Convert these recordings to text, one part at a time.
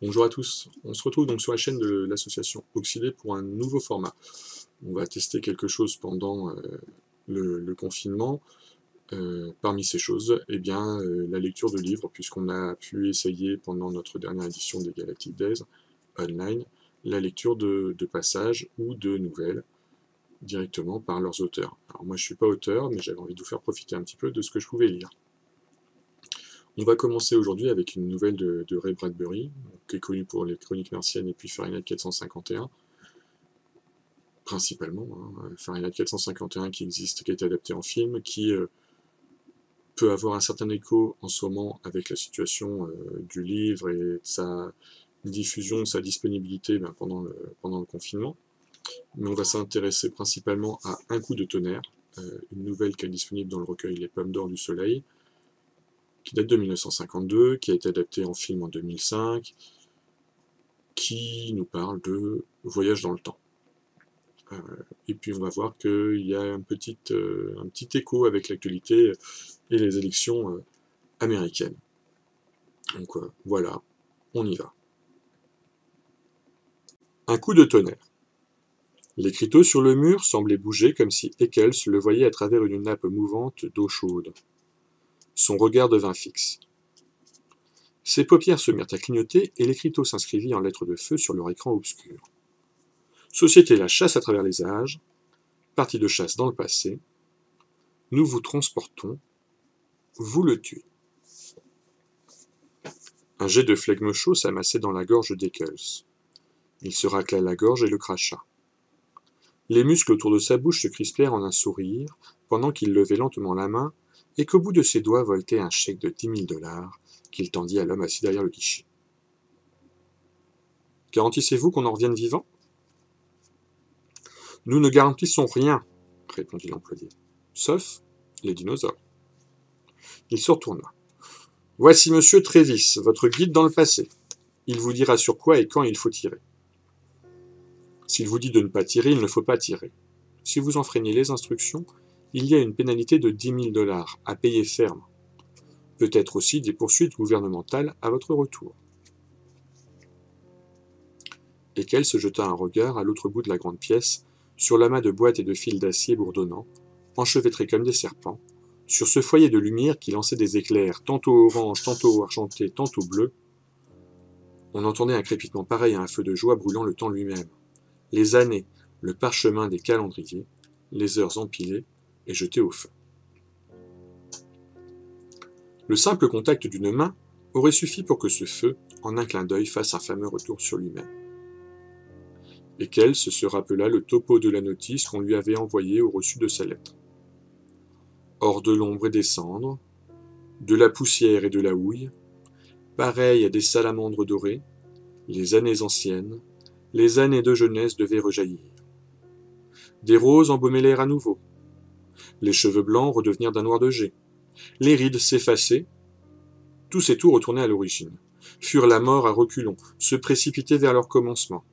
Bonjour à tous, on se retrouve donc sur la chaîne de l'association Oxydé pour un nouveau format. On va tester quelque chose pendant le confinement. Parmi ces choses, eh bien, la lecture de livres, puisqu'on a pu essayer pendant notre dernière édition des Galactic Days online, la lecture de passages ou de nouvelles directement par leurs auteurs. Alors moi je ne suis pas auteur, mais j'avais envie de vous faire profiter un petit peu de ce que je pouvais lire. On va commencer aujourd'hui avec une nouvelle de Ray Bradbury, qui est connu pour les Chroniques martiennes et puis Fahrenheit 451, principalement. Fahrenheit 451 qui existe, qui a été adapté en film, qui peut avoir un certain écho en ce moment avec la situation du livre et de sa diffusion, sa disponibilité pendant le confinement. Mais on va s'intéresser principalement à Un coup de tonnerre, une nouvelle qui est disponible dans le recueil Les Pommes d'or du soleil, qui date de 1952, qui a été adapté en film en 2005, qui nous parle de voyage dans le temps. Et puis on va voir qu'il y a un petit écho avec l'actualité et les élections américaines. Donc voilà, on y va. Un coup de tonnerre. L'écriteau sur le mur semblait bouger comme si Eccles le voyait à travers une nappe mouvante d'eau chaude. Son regard devint fixe. Ses paupières se mirent à clignoter et l'écriteau s'inscrivit en lettres de feu sur leur écran obscur. Société la chasse à travers les âges, partie de chasse dans le passé, nous vous transportons, vous le tuez. Un jet de flegme chaud s'amassait dans la gorge d'Eccles. Il se racla la gorge et le cracha. Les muscles autour de sa bouche se crispèrent en un sourire, pendant qu'il levait lentement la main, et qu'au bout de ses doigts voltait un chèque de 10 000 $ qu'il tendit à l'homme assis derrière le guichet. « Garantissez-vous qu'on en revienne vivant ?»« Nous ne garantissons rien, » répondit l'employé, « sauf les dinosaures. » Il se retourna. « Voici monsieur Trévis, votre guide dans le passé. Il vous dira sur quoi et quand il faut tirer. S'il vous dit de ne pas tirer, il ne faut pas tirer. Si vous enfreignez les instructions, il y a une pénalité de 10 000 $ à payer ferme. Peut-être aussi des poursuites gouvernementales à votre retour. » Eccles se jeta un regard à l'autre bout de la grande pièce, sur l'amas de boîtes et de fils d'acier bourdonnants, enchevêtrés comme des serpents, sur ce foyer de lumière qui lançait des éclairs, tantôt orange, tantôt argenté, tantôt bleu. On entendait un crépitement pareil à un feu de joie brûlant le temps lui-même. Les années, le parchemin des calendriers, les heures empilées et jetées au feu. Le simple contact d'une main aurait suffi pour que ce feu, en un clin d'œil, fasse un fameux retour sur lui-même. Eccles se rappela le topo de la notice qu'on lui avait envoyée au reçu de sa lettre. Hors de l'ombre et des cendres, de la poussière et de la houille, pareil à des salamandres dorées, les années anciennes, les années de jeunesse devaient rejaillir. Des roses embaumaient l'air à nouveau. Les cheveux blancs redevenirent d'un noir de jet. Les rides s'effaçaient. Tous et tout retournaient à l'origine, furent la mort à reculons, se précipiter vers leur commencement.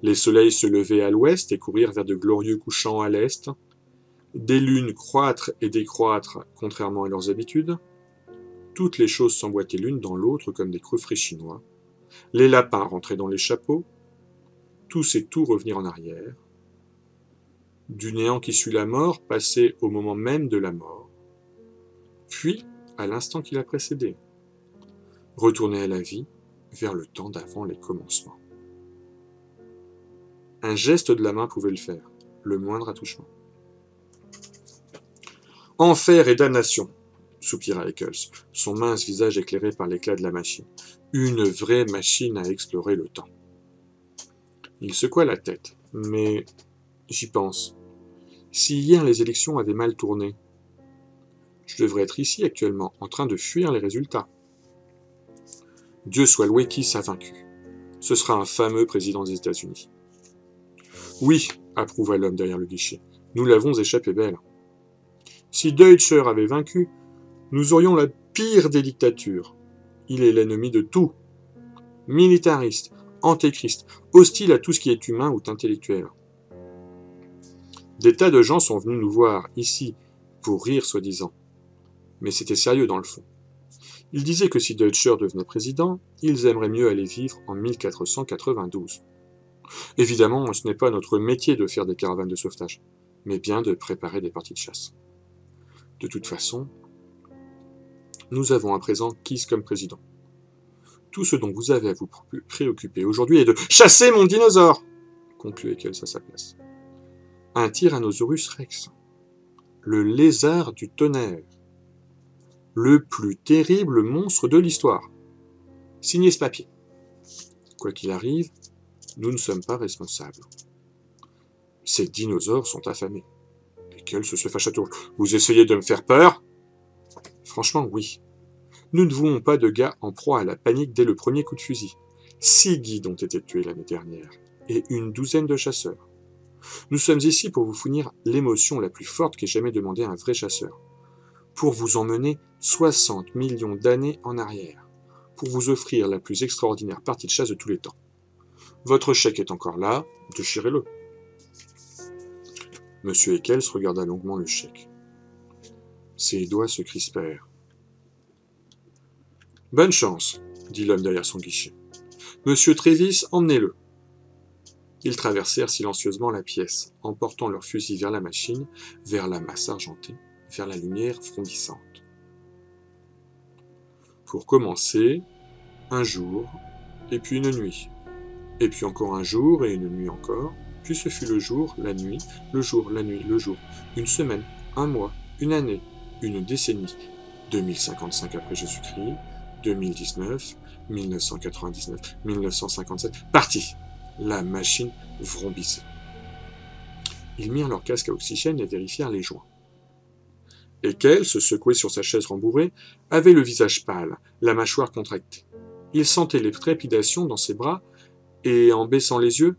Les soleils se levaient à l'ouest et courirent vers de glorieux couchants à l'est. Des lunes croître et décroître contrairement à leurs habitudes. Toutes les choses s'emboîtaient l'une dans l'autre comme des creux frais chinois. Les lapins rentraient dans les chapeaux. Tous et tout revenir en arrière. Du néant qui suit la mort, passer au moment même de la mort. Puis, à l'instant qui l'a précédé. Retourner à la vie, vers le temps d'avant les commencements. Un geste de la main pouvait le faire, le moindre attouchement. « Enfer et damnation !» soupira Eccles, son mince visage éclairé par l'éclat de la machine. Une vraie machine à explorer le temps. Il secoua la tête, mais j'y pense. Si hier les élections avaient mal tourné, je devrais être ici actuellement, en train de fuir les résultats. Dieu soit loué qui s'a vaincu. Ce sera un fameux président des États-Unis. Oui, approuva l'homme derrière le guichet, nous l'avons échappé belle. Si Deutscher avait vaincu, nous aurions la pire des dictatures. Il est l'ennemi de tout. Militariste, antéchrist, hostile à tout ce qui est humain ou intellectuel. Des tas de gens sont venus nous voir, ici, pour rire soi-disant. Mais c'était sérieux dans le fond. Ils disaient que si Dutcher devenait président, ils aimeraient mieux aller vivre en 1492. Évidemment, ce n'est pas notre métier de faire des caravanes de sauvetage, mais bien de préparer des parties de chasse. De toute façon, nous avons à présent Kiss comme président. Tout ce dont vous avez à vous préoccuper aujourd'hui est de « chasser mon dinosaure !» conclut Eccles à sa place. Un Tyrannosaurus rex, le lézard du tonnerre, le plus terrible monstre de l'histoire. Signez ce papier. Quoi qu'il arrive, nous ne sommes pas responsables. Ces dinosaures sont affamés. Eccles se fâche à tour. Vous essayez de me faire peur? Franchement, oui. Nous ne voulons pas de gars en proie à la panique dès le premier coup de fusil. 6 guides ont été tués l'année dernière, et une douzaine de chasseurs. Nous sommes ici pour vous fournir l'émotion la plus forte qu'ait jamais demandé un vrai chasseur. Pour vous emmener 60 millions d'années en arrière. Pour vous offrir la plus extraordinaire partie de chasse de tous les temps. Votre chèque est encore là, déchirez-le. Monsieur Eccles regarda longuement le chèque. Ses doigts se crispèrent. « Bonne chance, » dit l'homme derrière son guichet. « Monsieur Trévis, emmenez-le. » Ils traversèrent silencieusement la pièce, emportant leurs fusils vers la machine, vers la masse argentée, vers la lumière frondissante. Pour commencer, un jour, et puis une nuit, et puis encore un jour et une nuit encore, puis ce fut le jour, la nuit, le jour, la nuit, le jour, une semaine, un mois, une année, une décennie, 2055 après Jésus-Christ, 2019, 1999, 1957, parti! La machine vrombissait. Ils mirent leur casque à oxygène et vérifièrent les joints. Eccles, secoué sur sa chaise rembourrée, avait le visage pâle, la mâchoire contractée. Il sentait les trépidations dans ses bras, et en baissant les yeux,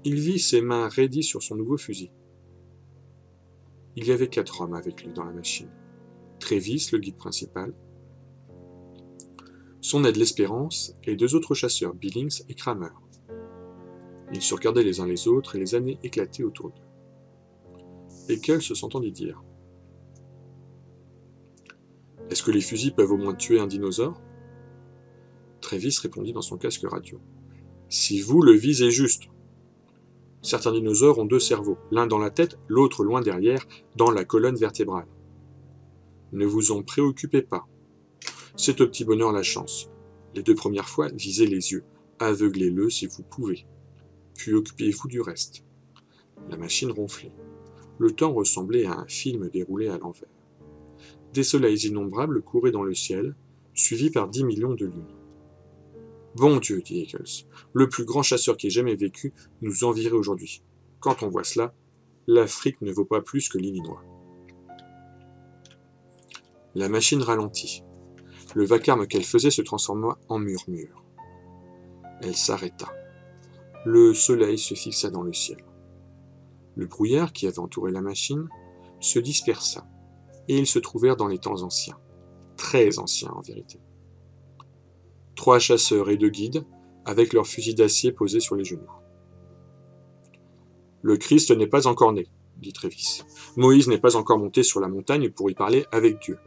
il vit ses mains raidies sur son nouveau fusil. Il y avait 4 hommes avec lui dans la machine. Trévis, le guide principal, son aide l'Espérance et 2 autres chasseurs, Billings et Kramer. Ils se regardaient les uns les autres et les années éclataient autour d'eux. Eccles s'entendit dire « Est-ce que les fusils peuvent au moins tuer un dinosaure ?» Trévis répondit dans son casque radio « Si vous le visez juste. Certains dinosaures ont 2 cerveaux, l'un dans la tête, l'autre loin derrière, dans la colonne vertébrale. Ne vous en préoccupez pas. C'est au petit bonheur la chance. Les 2 premières fois, visez les yeux. Aveuglez-le si vous pouvez. Puis occupez-vous du reste. » La machine ronflait. Le temps ressemblait à un film déroulé à l'envers. Des soleils innombrables couraient dans le ciel, suivis par 10 millions de lunes. « Bon Dieu, dit Eccles, le plus grand chasseur qui ait jamais vécu nous envierait aujourd'hui. Quand on voit cela, l'Afrique ne vaut pas plus que l'Illinois. » La machine ralentit. Le vacarme qu'elle faisait se transforma en murmure. Elle s'arrêta. Le soleil se fixa dans le ciel. Le brouillard qui avait entouré la machine se dispersa, et ils se trouvèrent dans les temps anciens, très anciens en vérité. 3 chasseurs et 2 guides, avec leurs fusils d'acier posés sur les genoux. « Le Christ n'est pas encore né, » dit Trévis. « Moïse n'est pas encore monté sur la montagne pour y parler avec Dieu.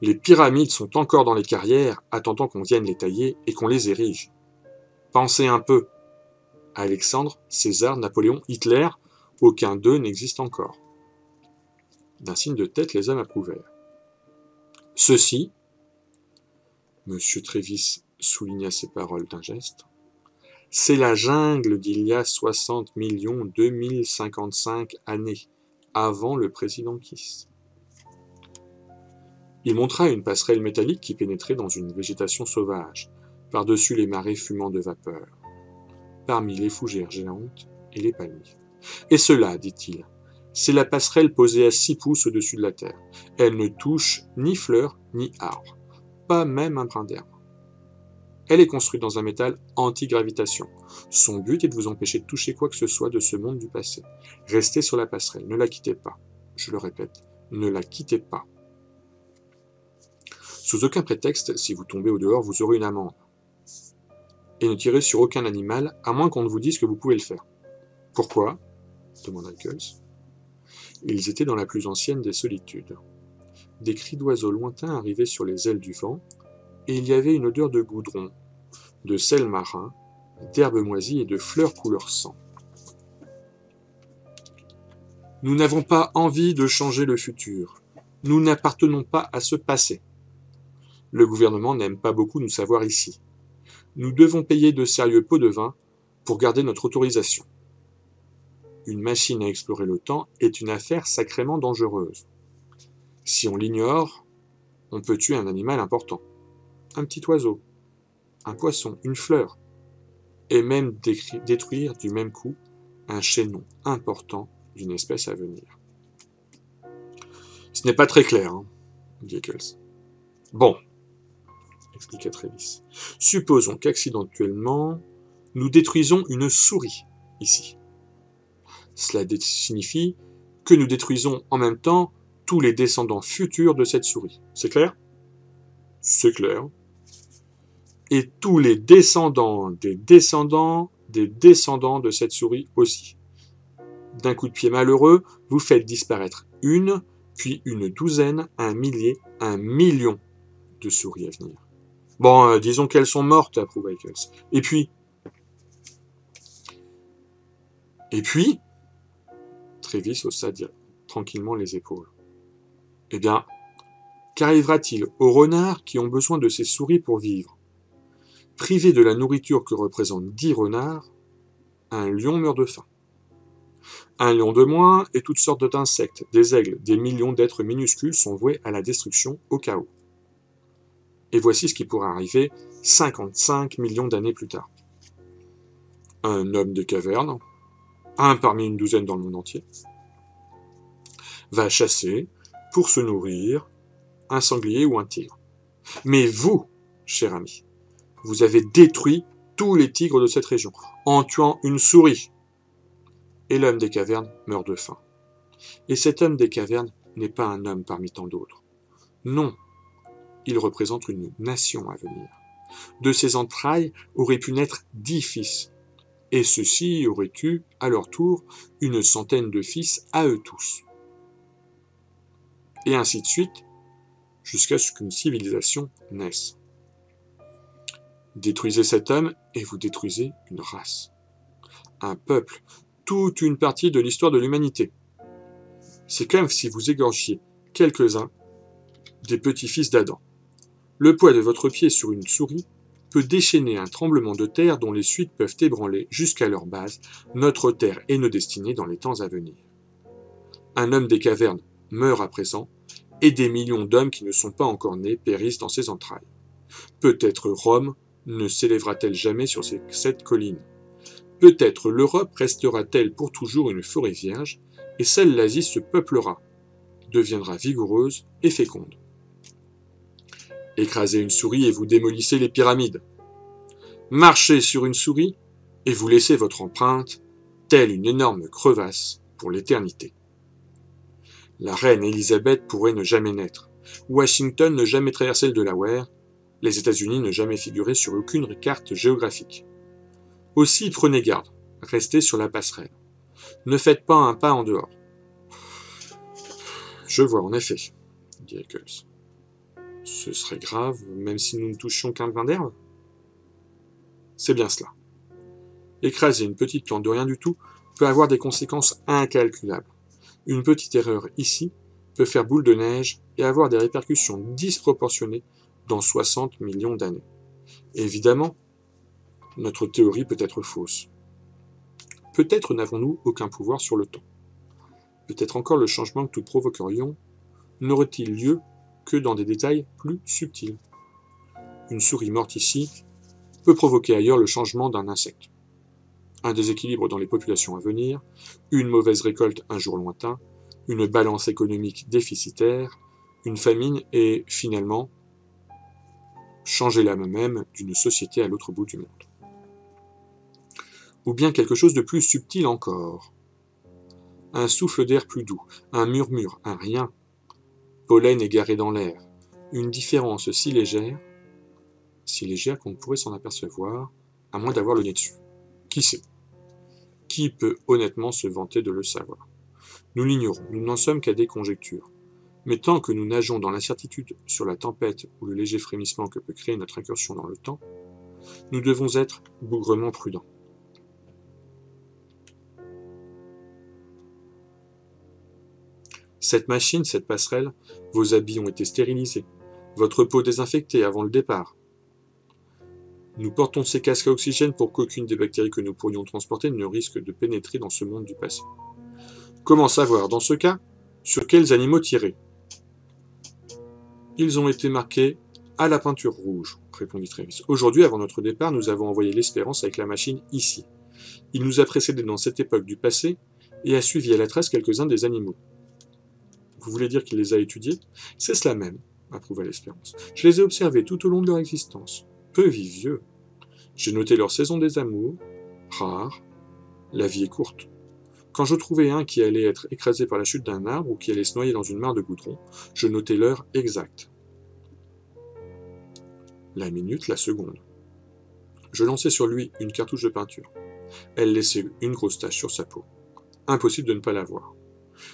Les pyramides sont encore dans les carrières, attendant qu'on vienne les tailler et qu'on les érige. Pensez un peu. Alexandre, César, Napoléon, Hitler, aucun d'eux n'existe encore. » D'un signe de tête, les hommes approuvèrent. « Ceci, » Monsieur Trévis souligna ces paroles d'un geste, « c'est la jungle d'il y a 60 2055 années, avant le président Kiss. » Il montra une passerelle métallique qui pénétrait dans une végétation sauvage, par-dessus les marais fumants de vapeur, parmi les fougères géantes et les palmiers. « Et cela, dit-il, c'est la passerelle posée à 6 pouces au-dessus de la terre. Elle ne touche ni fleurs ni arbres, pas même un brin d'herbe. Elle est construite dans un métal anti-gravitation. Son but est de vous empêcher de toucher quoi que ce soit de ce monde du passé. Restez sur la passerelle, ne la quittez pas. Je le répète, ne la quittez pas. Sous aucun prétexte, si vous tombez au dehors, vous aurez une amende. Et ne tirez sur aucun animal, à moins qu'on ne vous dise que vous pouvez le faire. » « Pourquoi ?» demanda Eccles. Ils étaient dans la plus ancienne des solitudes. Des cris d'oiseaux lointains arrivaient sur les ailes du vent, et il y avait une odeur de goudron, de sel marin, d'herbes moisies et de fleurs couleur sang. Nous n'avons pas envie de changer le futur. Nous n'appartenons pas à ce passé. Le gouvernement n'aime pas beaucoup nous savoir ici. Nous devons payer de sérieux pots de vin pour garder notre autorisation. Une machine à explorer le temps est une affaire sacrément dangereuse. Si on l'ignore, on peut tuer un animal important. Un petit oiseau, un poisson, une fleur, et même détruire du même coup un chaînon important d'une espèce à venir. Ce n'est pas très clair, hein, dit Eccles. Bon, expliqua Travis. Supposons qu'accidentellement, nous détruisons une souris ici. Cela signifie que nous détruisons en même temps tous les descendants futurs de cette souris. C'est clair? C'est clair. Et tous les descendants des descendants des descendants de cette souris aussi. D'un coup de pied malheureux, vous faites disparaître une, puis une douzaine, un millier, un million de souris à venir. Bon, disons qu'elles sont mortes, approuva Eccles. Et puis, Travis haussa tranquillement les épaules. Eh bien, qu'arrivera-t-il aux renards qui ont besoin de ces souris pour vivre? Privé de la nourriture que représentent 10 renards, un lion meurt de faim. Un lion de moins et toutes sortes d'insectes, des aigles, des millions d'êtres minuscules sont voués à la destruction, au chaos. Et voici ce qui pourrait arriver 55 millions d'années plus tard. Un homme de caverne, un parmi une douzaine dans le monde entier, va chasser, pour se nourrir, un sanglier ou un tigre. Mais vous, cher ami, vous avez détruit tous les tigres de cette région, en tuant une souris. Et l'homme des cavernes meurt de faim. Et cet homme des cavernes n'est pas un homme parmi tant d'autres. Non, il représente une nation à venir. De ses entrailles auraient pu naître 10 fils, et ceux-ci auraient eu, à leur tour, une centaine de fils à eux tous. Et ainsi de suite, jusqu'à ce qu'une civilisation naisse. Détruisez cet homme et vous détruisez une race, un peuple, toute une partie de l'histoire de l'humanité. C'est comme si vous égorgiez quelques-uns des petits-fils d'Adam. Le poids de votre pied sur une souris peut déchaîner un tremblement de terre dont les suites peuvent ébranler jusqu'à leur base notre terre et nos destinées dans les temps à venir. Un homme des cavernes meurt à présent, et des millions d'hommes qui ne sont pas encore nés périssent dans ses entrailles. Peut-être Rome ne s'élèvera-t-elle jamais sur cette colline. Peut-être l'Europe restera-t-elle pour toujours une forêt vierge, et seule l'Asie se peuplera, deviendra vigoureuse et féconde. Écrasez une souris et vous démolissez les pyramides. Marchez sur une souris et vous laissez votre empreinte, telle une énorme crevasse, pour l'éternité. La reine Élisabeth pourrait ne jamais naître, Washington ne jamais traverser le Delaware, les États-Unis ne jamais figurer sur aucune carte géographique. Aussi prenez garde, restez sur la passerelle. Ne faites pas un pas en dehors. Je vois en effet, dit Eccles. Ce serait grave, même si nous ne touchions qu'un brin d'herbe? C'est bien cela. Écraser une petite plante de rien du tout peut avoir des conséquences incalculables. Une petite erreur ici peut faire boule de neige et avoir des répercussions disproportionnées dans 60 millions d'années. Évidemment, notre théorie peut être fausse. Peut-être n'avons-nous aucun pouvoir sur le temps. Peut-être encore le changement que nous provoquerions n'aurait-il lieu que dans des détails plus subtils. Une souris morte ici peut provoquer ailleurs le changement d'un insecte. Un déséquilibre dans les populations à venir, une mauvaise récolte un jour lointain, une balance économique déficitaire, une famine et, finalement, changer l'âme même d'une société à l'autre bout du monde. Ou bien quelque chose de plus subtil encore. Un souffle d'air plus doux, un murmure, un rien, pollen égaré dans l'air, une différence si légère qu'on ne pourrait s'en apercevoir, à moins d'avoir le nez dessus. Qui sait? Qui peut honnêtement se vanter de le savoir? Nous l'ignorons, nous n'en sommes qu'à des conjectures. Mais tant que nous nageons dans l'incertitude sur la tempête ou le léger frémissement que peut créer notre incursion dans le temps, nous devons être bougrement prudents. Cette machine, cette passerelle, vos habits ont été stérilisés, votre peau désinfectée avant le départ. Nous portons ces casques à oxygène pour qu'aucune des bactéries que nous pourrions transporter ne risque de pénétrer dans ce monde du passé. Comment savoir, dans ce cas, sur quels animaux tirer? Ils ont été marqués à la peinture rouge, répondit Travis. Aujourd'hui, avant notre départ, nous avons envoyé l'Espérance avec la machine ici. Il nous a précédés dans cette époque du passé et a suivi à la trace quelques-uns des animaux. Vous voulez dire qu'il les a étudiés? C'est cela même, approuva l'Espérance. Je les ai observés tout au long de leur existence. Peu vieux. J'ai noté leur saison des amours, rare. La vie est courte. Quand je trouvais un qui allait être écrasé par la chute d'un arbre ou qui allait se noyer dans une mare de goudron, je notais l'heure exacte. La minute, la seconde. Je lançais sur lui une cartouche de peinture. Elle laissait une grosse tache sur sa peau. Impossible de ne pas la voir.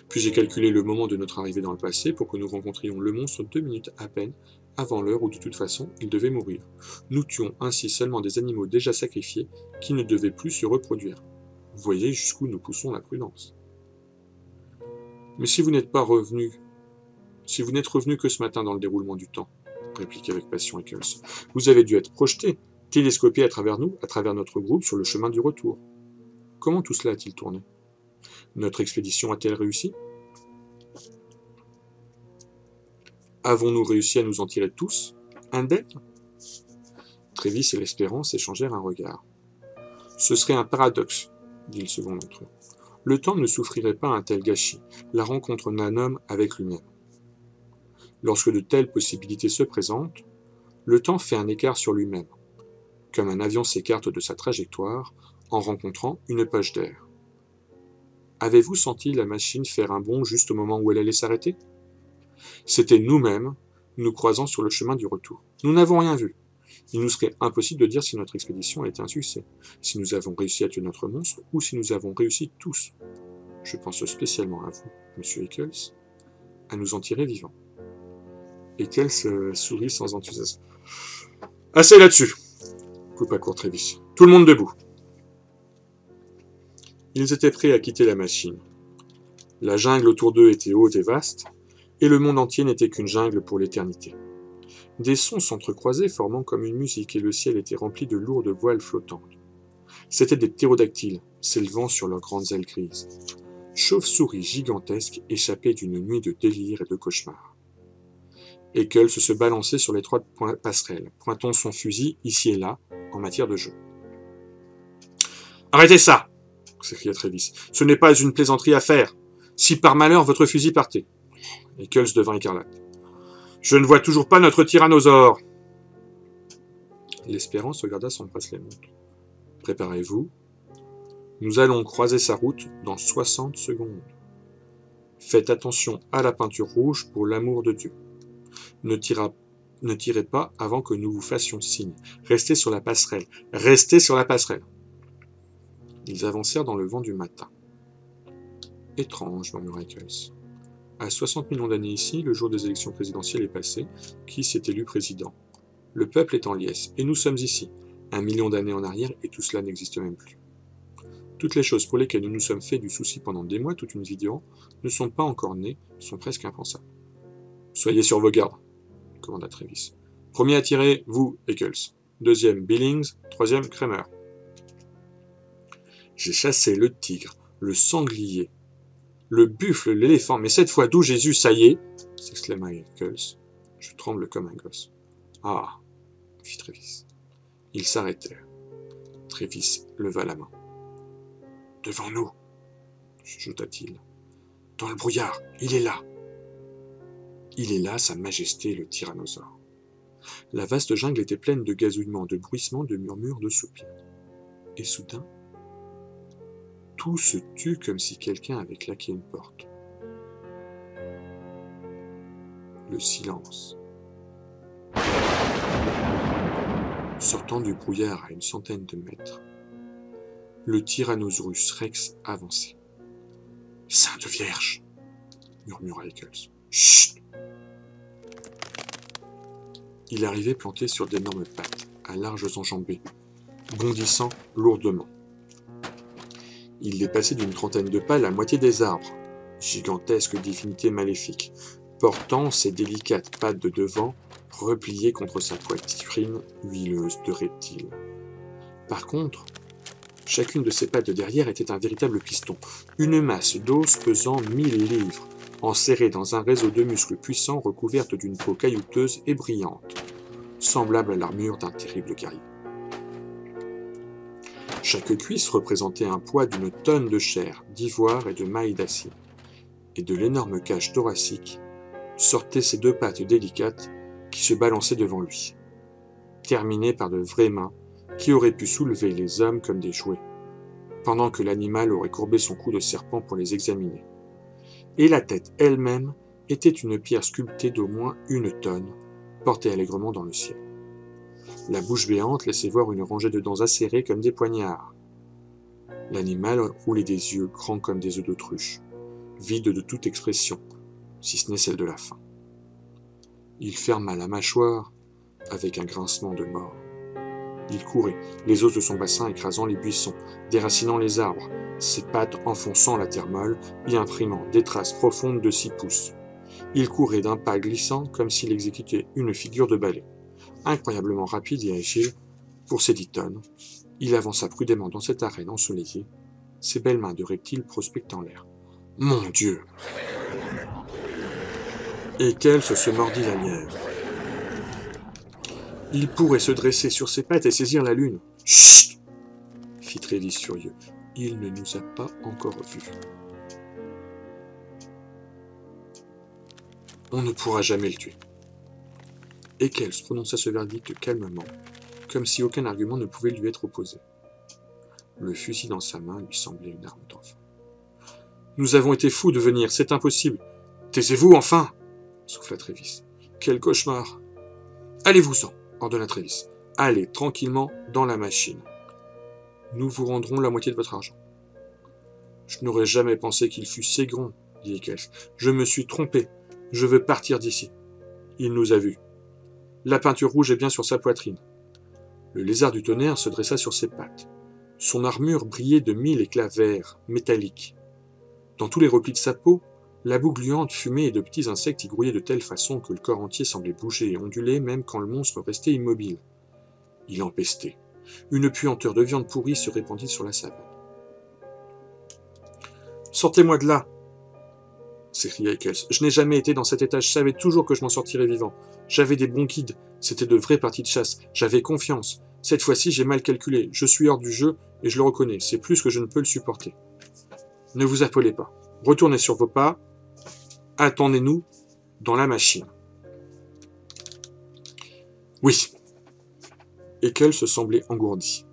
Puis j'ai calculé le moment de notre arrivée dans le passé pour que nous rencontrions le monstre 2 minutes à peine avant l'heure où de toute façon il devait mourir. Nous tuons ainsi seulement des animaux déjà sacrifiés qui ne devaient plus se reproduire. Vous voyez jusqu'où nous poussons la prudence. Mais si vous n'êtes revenu que ce matin dans le déroulement du temps, répliqua avec passion Eccles, vous avez dû être projeté, télescopé à travers nous, à travers notre groupe, sur le chemin du retour. Comment tout cela a-t-il tourné? Notre expédition a-t-elle réussi? Avons-nous réussi à nous en tirer tous, indemnes? Travis et l'Espérance échangèrent un regard. Ce serait un paradoxe, dit le second d'entre eux. Le temps ne souffrirait pas un tel gâchis, la rencontre d'un homme avec lui-même. Lorsque de telles possibilités se présentent, le temps fait un écart sur lui-même, comme un avion s'écarte de sa trajectoire en rencontrant une poche d'air. Avez-vous senti la machine faire un bond juste au moment où elle allait s'arrêter? C'était nous-mêmes, nous croisant sur le chemin du retour. Nous n'avons rien vu. Il nous serait impossible de dire si notre expédition a été un succès, si nous avons réussi à tuer notre monstre, ou si nous avons réussi tous. Je pense spécialement à vous, monsieur Eccles, à nous en tirer vivants. Eccles sourit sans enthousiasme. Assez là-dessus, coupa court Travis. Tout le monde debout. Ils étaient prêts à quitter la machine. La jungle autour d'eux était haute et vaste, et le monde entier n'était qu'une jungle pour l'éternité. Des sons s'entrecroisaient, formant comme une musique, et le ciel était rempli de lourdes voiles flottantes. C'étaient des ptérodactyles, s'élevant sur leurs grandes ailes grises. Chauves-souris gigantesques échappaient d'une nuit de délire et de cauchemar. Eccles se balançait sur l'étroite passerelle, pointant son fusil ici et là, en matière de jeu. « Arrêtez ça !» s'écria Travis. « Ce n'est pas une plaisanterie à faire. Si par malheur votre fusil partait. » Eccles devint écarlate. « Je ne vois toujours pas notre tyrannosaure !» L'Espérance regarda son bracelet-montre. « Préparez-vous. Nous allons croiser sa route dans 60 secondes. Faites attention à la peinture rouge pour l'amour de Dieu. Ne tirez pas avant que nous vous fassions signe. Restez sur la passerelle. Restez sur la passerelle. » Ils avancèrent dans le vent du matin. « Étrange, murmura Eccles. À 60 millions d'années ici, le jour des élections présidentielles est passé. Qui s'est élu président? Le peuple est en liesse, et nous sommes ici. 1 million d'années en arrière, et tout cela n'existe même plus. Toutes les choses pour lesquelles nous nous sommes fait du souci pendant des mois, toute une vie durant, ne sont pas encore nées, sont presque impensables. Soyez sur vos gardes, commanda Travis. Premier à tirer, vous, Eccles. Deuxième, Billings. Troisième, Kramer. J'ai chassé le tigre, le sanglier, le buffle, l'éléphant, mais cette fois d'où Jésus, ça y est, s'exclama Eccles. Je tremble comme un gosse. Ah, fit Travis. Ils s'arrêtèrent. Travis leva la main. Devant nous, chuchota-t-il. Dans le brouillard, il est là. Il est là, Sa Majesté, le tyrannosaure. La vaste jungle était pleine de gazouillements, de bruissements, de murmures, de soupirs. Et soudain, tout se tut comme si quelqu'un avait claqué une porte. Le silence. Sortant du brouillard à une centaine de mètres, le Tyrannosaurus Rex avançait. « Sainte Vierge !» murmura Eccles. Chut! Il arrivait planté sur d'énormes pattes, à larges enjambées, bondissant lourdement. Il dépassait d'une trentaine de pas la moitié des arbres, gigantesque divinité maléfique, portant ses délicates pattes de devant repliées contre sa poitrine huileuse de reptile. Par contre, chacune de ses pattes de derrière était un véritable piston, une masse d'os pesant 1000 livres, enserrée dans un réseau de muscles puissants recouverte d'une peau caillouteuse et brillante, semblable à l'armure d'un terrible guerrier. Chaque cuisse représentait un poids d'une tonne de chair, d'ivoire et de mailles d'acier, et de l'énorme cage thoracique sortaient ses deux pattes délicates qui se balançaient devant lui, terminées par de vraies mains qui auraient pu soulever les hommes comme des jouets, pendant que l'animal aurait courbé son cou de serpent pour les examiner. Et la tête elle-même était une pierre sculptée d'au moins 1 tonne, portée allègrement dans le ciel. La bouche béante laissait voir une rangée de dents acérées comme des poignards. L'animal roulait des yeux grands comme des œufs d'autruche, vides de toute expression, si ce n'est celle de la faim. Il ferma la mâchoire avec un grincement de mort. Il courait, les os de son bassin écrasant les buissons, déracinant les arbres, ses pattes enfonçant la terre molle et imprimant des traces profondes de 6 pouces. Il courait d'un pas glissant comme s'il exécutait une figure de ballet. Incroyablement rapide et agile, pour ses 10 tonnes, il avança prudemment dans cette arène ensoleillée, ses belles mains de reptile prospectant l'air. Mon Dieu! Et qu'elle se mordit la lèvre. Il pourrait se dresser sur ses pattes et saisir la lune. Chut! Fit Trévis furieux. Il ne nous a pas encore vus. On ne pourra jamais le tuer. Eccles prononça ce verdict calmement, comme si aucun argument ne pouvait lui être opposé. Le fusil dans sa main lui semblait une arme d'enfant. Nous avons été fous de venir, c'est impossible. Taisez-vous enfin, souffla Trévis. Quel cauchemar. Allez-vous-en, ordonna Trévis. Allez tranquillement dans la machine. Nous vous rendrons la moitié de votre argent. Je n'aurais jamais pensé qu'il fût si grand, dit Eccles. Je me suis trompé. Je veux partir d'ici. Il nous a vus. La peinture rouge est bien sur sa poitrine. Le lézard du tonnerre se dressa sur ses pattes. Son armure brillait de 1000 éclats verts, métalliques. Dans tous les replis de sa peau, la boue gluante fumait et de petits insectes y grouillaient de telle façon que le corps entier semblait bouger et onduler même quand le monstre restait immobile. Il empestait. Une puanteur de viande pourrie se répandit sur la savane. « Sortez-moi de là !» s'écria Eccles. « Je n'ai jamais été dans cet état, je savais toujours que je m'en sortirais vivant. J'avais des bons guides, c'était de vraies parties de chasse, j'avais confiance. Cette fois-ci, j'ai mal calculé, je suis hors du jeu, et je le reconnais, c'est plus que je ne peux le supporter. Ne vous affolez pas, retournez sur vos pas, attendez-nous dans la machine. » Oui. Eccles se semblait engourdi.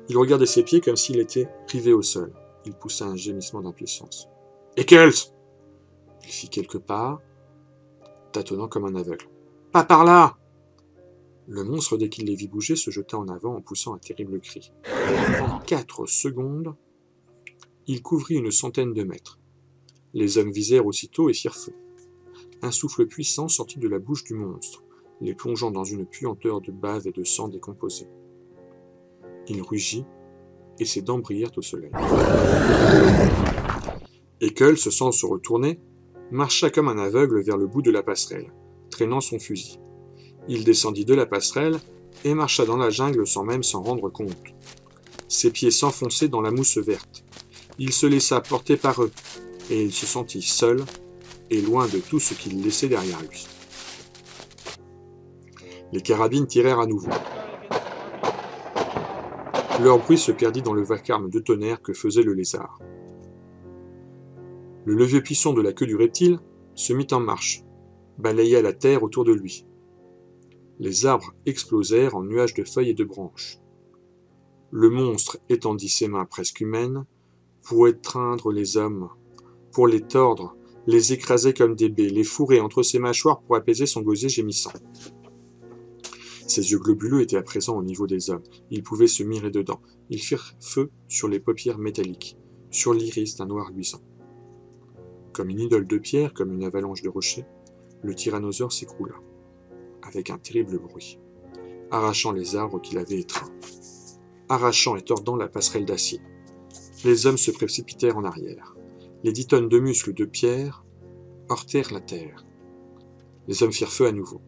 Il regardait ses pieds comme s'il était privé au sol. Il poussa un gémissement d'impuissance. « Eccles !» Il fit quelques pas, tâtonnant comme un aveugle. « Pas par là !» Le monstre, dès qu'il les vit bouger, se jeta en avant en poussant un terrible cri. En 4 secondes, il couvrit une centaine de mètres. Les hommes visèrent aussitôt et firent feu. Un souffle puissant sortit de la bouche du monstre, les plongeant dans une puanteur de bave et de sang décomposé. Il rugit, et ses dents brillèrent au soleil. Eccles, sans se retourner, marcha comme un aveugle vers le bout de la passerelle, traînant son fusil. Il descendit de la passerelle et marcha dans la jungle sans même s'en rendre compte. Ses pieds s'enfonçaient dans la mousse verte. Il se laissa porter par eux, et il se sentit seul et loin de tout ce qu'il laissait derrière lui. Les carabines tirèrent à nouveau. Leur bruit se perdit dans le vacarme de tonnerre que faisait le lézard. Le levier puissant de la queue du reptile se mit en marche, balaya la terre autour de lui. Les arbres explosèrent en nuages de feuilles et de branches. Le monstre étendit ses mains presque humaines pour étreindre les hommes, pour les tordre, les écraser comme des baies, les fourrer entre ses mâchoires pour apaiser son gosier gémissant. Ses yeux globuleux étaient à présent au niveau des hommes. Ils pouvaient se mirer dedans. Ils firent feu sur les paupières métalliques, sur l'iris d'un noir luisant. Comme une idole de pierre, comme une avalanche de rochers, le tyrannosaure s'écroula, avec un terrible bruit, arrachant les arbres qu'il avait étreints, arrachant et tordant la passerelle d'acier. Les hommes se précipitèrent en arrière. Les 10 tonnes de muscles de pierre heurtèrent la terre. Les hommes firent feu à nouveau.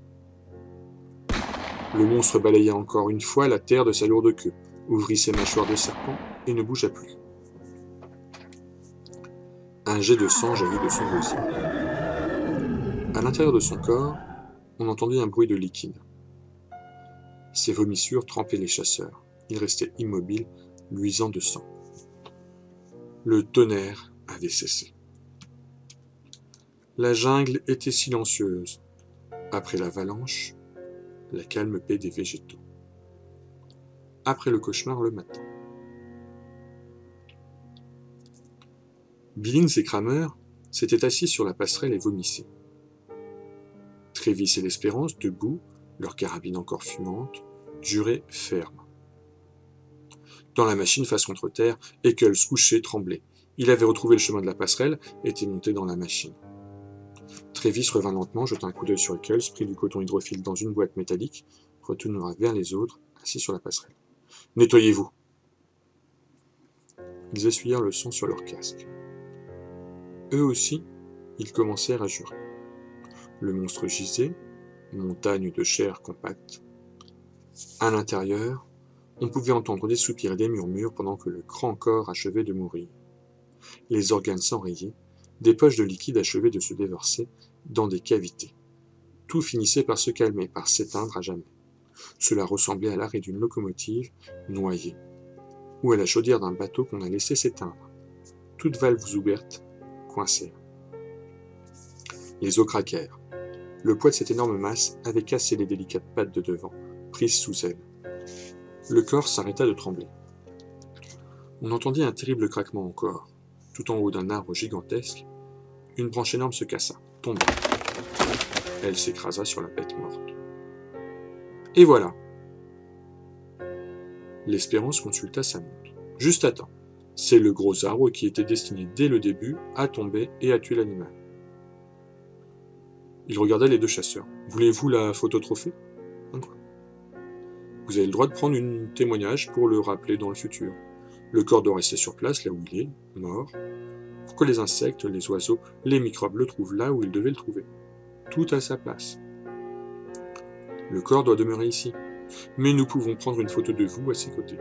Le monstre balaya encore une fois la terre de sa lourde queue, ouvrit ses mâchoires de serpent et ne bougea plus. Un jet de sang jaillit de son gosier. À l'intérieur de son corps, on entendit un bruit de liquide. Ses vomissures trempaient les chasseurs. Ils restaient immobiles, luisants de sang. Le tonnerre avait cessé. La jungle était silencieuse. Après l'avalanche, la calme paix des végétaux. Après le cauchemar le matin. Billings et Kramer s'étaient assis sur la passerelle et vomissaient. Travis et l'Espérance, debout, leur carabine encore fumante, juraient ferme. Dans la machine face contre terre, Eccles, couché, tremblait. Il avait retrouvé le chemin de la passerelle et était monté dans la machine. Travis revint lentement, jeta un coup d'œil sur Eccles, prit du coton hydrophile dans une boîte métallique, retourna vers les autres, assis sur la passerelle. « Nettoyez-vous !» Ils essuyèrent le sang sur leur casque. Eux aussi, ils commencèrent à jurer. Le monstre gisait, montagne de chair compacte. À l'intérieur, on pouvait entendre des soupirs et des murmures pendant que le grand corps achevait de mourir. Les organes s'enrayaient, des poches de liquide achevaient de se déverser dans des cavités. Tout finissait par se calmer, par s'éteindre à jamais. Cela ressemblait à l'arrêt d'une locomotive noyée, ou à la chaudière d'un bateau qu'on a laissé s'éteindre. Toutes valves ouvertes coincèrent. Les os craquèrent. Le poids de cette énorme masse avait cassé les délicates pattes de devant, prises sous elle. Le corps s'arrêta de trembler. On entendit un terrible craquement encore. Tout en haut d'un arbre gigantesque, une branche énorme se cassa, tomba. Elle s'écrasa sur la bête morte. Et voilà. L'Espérance consulta sa montre. Juste à temps. C'est le gros arbre qui était destiné dès le début à tomber et à tuer l'animal. Il regardait les deux chasseurs. « Voulez-vous la photo trophée ? Vous avez le droit de prendre un témoignage pour le rappeler dans le futur. Le corps doit rester sur place, là où il est, mort, pour que les insectes, les oiseaux, les microbes le trouvent là où ils devaient le trouver. Tout à sa place. Le corps doit demeurer ici, mais nous pouvons prendre une photo de vous à ses côtés. »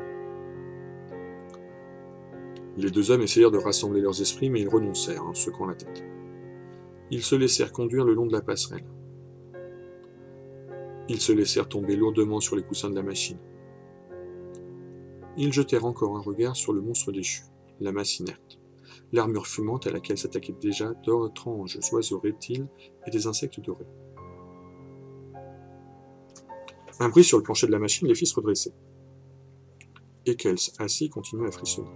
Les deux hommes essayèrent de rassembler leurs esprits, mais ils renoncèrent, en secouant la tête. Ils se laissèrent conduire le long de la passerelle. Ils se laissèrent tomber lourdement sur les coussins de la machine. Ils jetèrent encore un regard sur le monstre déchu, la masse inerte, l'armure fumante à laquelle s'attaquaient déjà d'étranges oiseaux reptiles et des insectes dorés. Un bruit sur le plancher de la machine les fit se redresser. Eccles, assis, continua à frissonner.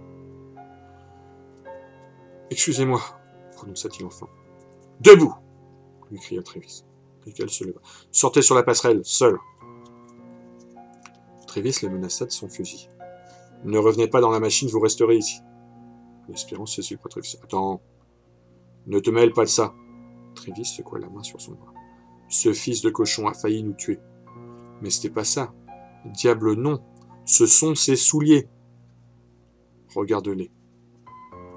« Excusez-moi, » prononça-t-il enfin. « Debout !» lui cria Travis. Eccles se leva. « Sortez sur la passerelle, seul !» Travis le menaça de son fusil. « Ne revenez pas dans la machine, vous resterez ici. » L'Espérance saisit le bras de Travis. « Attends, ne te mêle pas de ça. » Travis secoua la main sur son bras. « Ce fils de cochon a failli nous tuer. Mais c'était pas ça. Diable non, ce sont ses souliers. Regarde-les.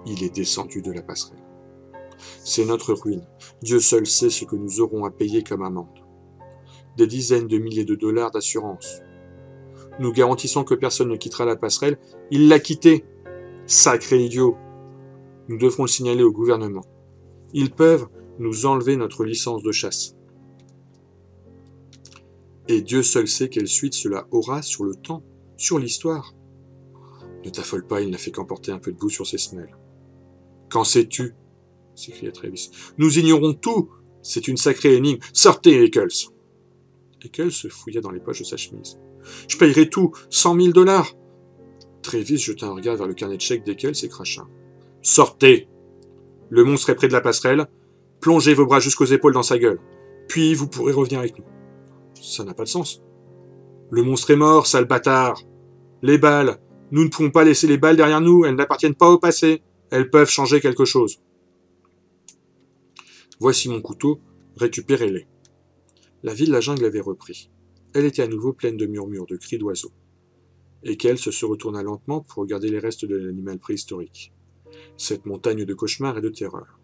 Il est descendu de la passerelle. C'est notre ruine. Dieu seul sait ce que nous aurons à payer comme amende. Des dizaines de milliers de dollars d'assurance. Nous garantissons que personne ne quittera la passerelle. Il l'a quittée. Sacré idiot. Nous devrons le signaler au gouvernement. Ils peuvent nous enlever notre licence de chasse. Et Dieu seul sait quelle suite cela aura sur le temps, sur l'histoire. Ne t'affole pas, il n'a fait qu'emporter un peu de boue sur ses semelles. Qu'en sais-tu ? S'écria Travis. Nous ignorons tout. C'est une sacrée énigme. Sortez, Eccles. Eccles se fouilla dans les poches de sa chemise. Je payerai tout, 100 000 dollars. Travis jeta un regard vers le carnet de chèques d'Eccles et cracha. Sortez. Le monstre est près de la passerelle. Plongez vos bras jusqu'aux épaules dans sa gueule. Puis vous pourrez revenir avec nous. Ça n'a pas de sens. Le monstre est mort, sale bâtard. Les balles. Nous ne pouvons pas laisser les balles derrière nous. Elles n'appartiennent pas au passé. Elles peuvent changer quelque chose. Voici mon couteau, récupérez-les. La vie de la jungle avait repris. Elle était à nouveau pleine de murmures, de cris d'oiseaux. Et qu'elle se retourna lentement pour regarder les restes de l'animal préhistorique. Cette montagne de cauchemars et de terreur.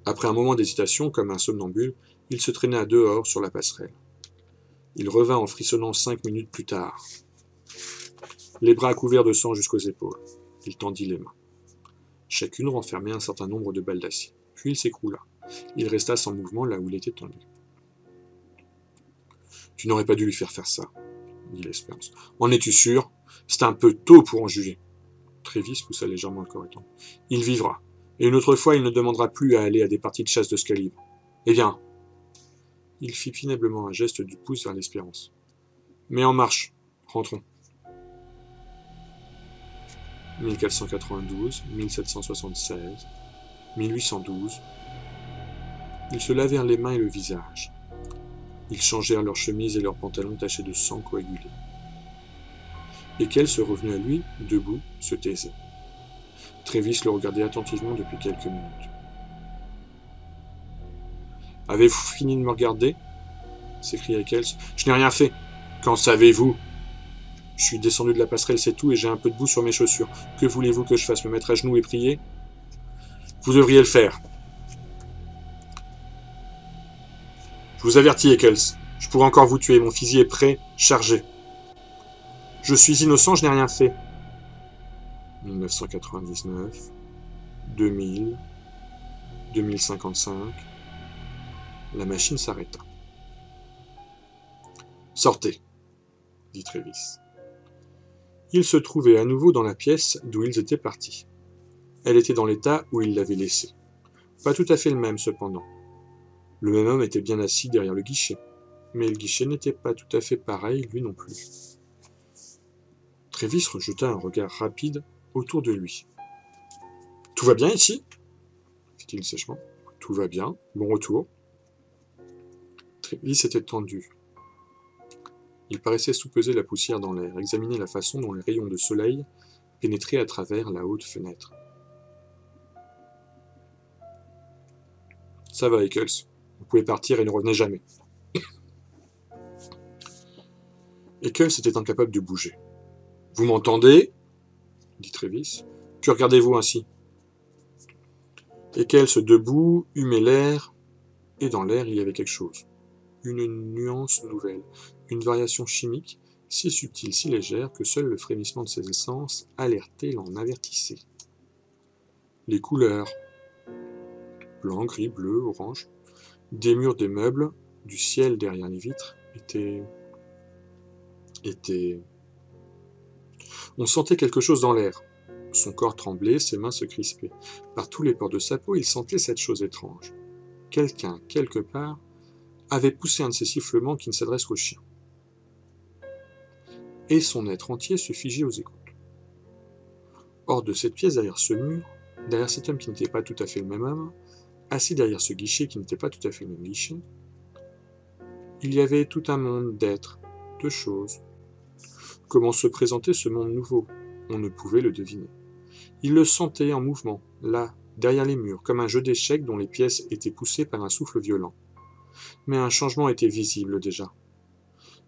Après un moment d'hésitation, comme un somnambule, il se traîna dehors sur la passerelle. Il revint en frissonnant 5 minutes plus tard. Les bras couverts de sang jusqu'aux épaules. Il tendit les mains. Chacune renfermait un certain nombre de balles d'acier. Puis il s'écroula. Il resta sans mouvement là où il était tombé. « Tu n'aurais pas dû lui faire ça, » dit l'Espérance. « En es-tu sûr? C'est un peu tôt pour en juger. » Trévis poussa légèrement le corps étendu. « Il vivra. Et une autre fois, il ne demandera plus à aller à des parties de chasse de ce calibre. Eh bien !» Il fit péniblement un geste du pouce vers l'Espérance. « Mais en marche. Rentrons. » 1492, 1776, 1812. Ils se lavèrent les mains et le visage. Ils changèrent leurs chemises et leurs pantalons tachés de sang coagulé. Et qu'elle se revenue à lui, debout, se taisait. Trévis le regardait attentivement depuis quelques minutes. « Avez-vous fini de me regarder » s'écria Eccles. « Je n'ai rien fait. Qu'en savez-vous ? Je suis descendu de la passerelle, c'est tout, et j'ai un peu de boue sur mes chaussures. Que voulez-vous que je fasse, me mettre à genoux et prier ? Vous devriez le faire. Je vous avertis, Eccles. Je pourrais encore vous tuer. Mon fusil est prêt, chargé. Je suis innocent, je n'ai rien fait. 1999, 2000, 2055. La machine s'arrêta. Sortez, dit Trévis. Ils se trouvaient à nouveau dans la pièce d'où ils étaient partis. Elle était dans l'état où ils l'avaient laissée. Pas tout à fait le même, cependant. Le même homme était bien assis derrière le guichet, mais le guichet n'était pas tout à fait pareil, lui non plus. Trévis rejeta un regard rapide autour de lui. « Tout va bien ici ?» fit-il sèchement. « Tout va bien. Bon retour. » Trévis était tendu. Il paraissait soupeser la poussière dans l'air, examiner la façon dont les rayons de soleil pénétraient à travers la haute fenêtre. « Ça va, Eccles. Vous pouvez partir et ne revenez jamais. » Eccles était incapable de bouger. « Vous m'entendez » dit Trévis. « Que regardez-vous ainsi » Eccles, debout, humait l'air, et dans l'air il y avait quelque chose. Une nuance nouvelle, une variation chimique, si subtile, si légère, que seul le frémissement de ses essences alertait l'en avertissait. Les couleurs, blanc, gris, bleu, orange, des murs des meubles, du ciel derrière les vitres, étaient... On sentait quelque chose dans l'air. Son corps tremblait, ses mains se crispaient. Par tous les pores de sa peau, il sentait cette chose étrange. Quelqu'un, quelque part, avait poussé un de ces sifflements qui ne s'adressent qu'aux chiens. Et son être entier se figeait aux écoutes. Hors de cette pièce, derrière ce mur, derrière cet homme qui n'était pas tout à fait le même homme, assis derrière ce guichet qui n'était pas tout à fait le même guichet, il y avait tout un monde d'êtres, de choses. Comment se présentait ce monde nouveau ? On ne pouvait le deviner. Il le sentait en mouvement, là, derrière les murs, comme un jeu d'échecs dont les pièces étaient poussées par un souffle violent. Mais un changement était visible déjà.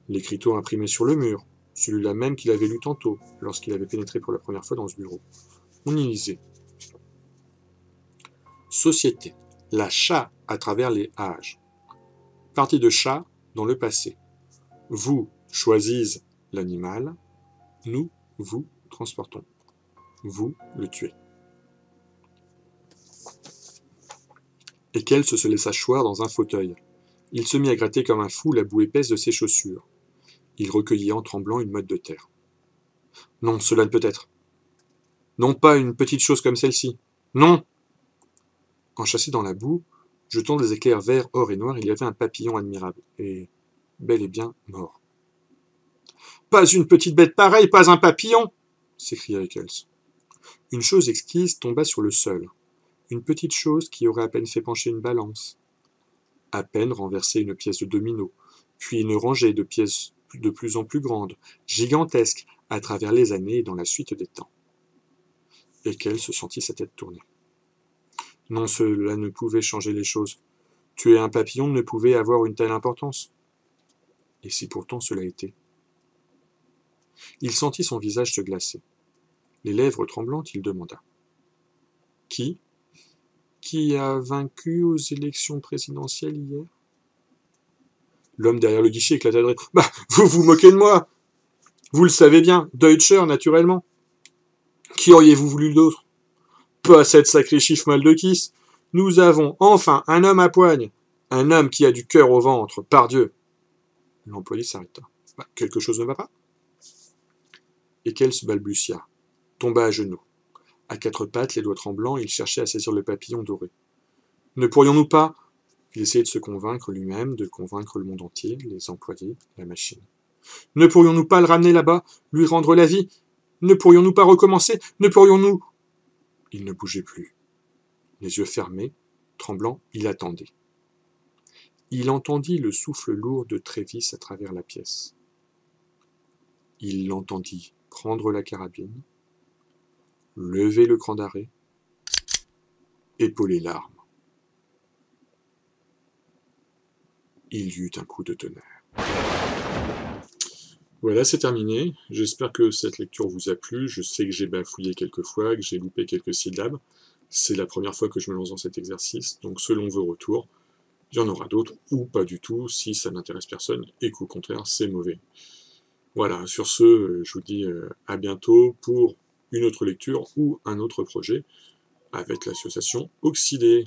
L'écriteau imprimé sur le mur, celui-là même qu'il avait lu tantôt, lorsqu'il avait pénétré pour la première fois dans ce bureau. On y lisait. Société. La chat à travers les âges. Partie de chat dans le passé. Vous choisissez l'animal, nous vous transportons. Vous le tuez. Eccles se laissa choir dans un fauteuil. Il se mit à gratter comme un fou la boue épaisse de ses chaussures. Il recueillit en tremblant une motte de terre. Non, cela ne peut être. Non pas une petite chose comme celle-ci. Non. Enchâssé dans la boue, jetant des éclairs verts, or et noirs, il y avait un papillon admirable, et bel et bien mort. Pas une petite bête pareille, pas un papillon s'écria Eccles. Une chose exquise tomba sur le sol. Une petite chose qui aurait à peine fait pencher une balance. À peine renversé une pièce de domino, puis une rangée de pièces de plus en plus grandes, gigantesques, à travers les années et dans la suite des temps. Eccles se sentit sa tête tourner. Non, cela ne pouvait changer les choses. Tuer un papillon ne pouvait avoir une telle importance. Et si pourtant cela était? Il sentit son visage se glacer. Les lèvres tremblantes, il demanda. Qui? Qui a vaincu aux élections présidentielles hier? L'homme derrière le guichet éclata de rire. Bah, vous vous moquez de moi! Vous le savez bien, Deutscher, naturellement. Qui auriez-vous voulu d'autre? Pas cette sacrée chiffre mal de kiss. Nous avons enfin un homme à poigne. Un homme qui a du cœur au ventre, pardieu. L'employé s'arrêta. Bah, quelque chose ne va pas? Et qu'elle se balbutia, tomba à genoux. À quatre pattes, les doigts tremblants, il cherchait à saisir le papillon doré. Ne pourrions-nous pas? Il essayait de se convaincre lui-même, de convaincre le monde entier, les employés, la machine. Ne pourrions-nous pas le ramener là-bas, lui rendre la vie? Ne pourrions-nous pas recommencer? Ne pourrions-nous... Il ne bougeait plus. Les yeux fermés, tremblant, il attendait. Il entendit le souffle lourd de Trévis à travers la pièce. Il l'entendit prendre la carabine, lever le cran d'arrêt, épauler l'arme. Il y eut un coup de tonnerre. Voilà, c'est terminé. J'espère que cette lecture vous a plu. Je sais que j'ai bafouillé quelques fois, que j'ai loupé quelques syllabes. C'est la première fois que je me lance dans cet exercice, donc selon vos retours, il y en aura d'autres, ou pas du tout, si ça n'intéresse personne, et qu'au contraire, c'est mauvais. Voilà, sur ce, je vous dis à bientôt pour une autre lecture ou un autre projet avec l'association Oxydé.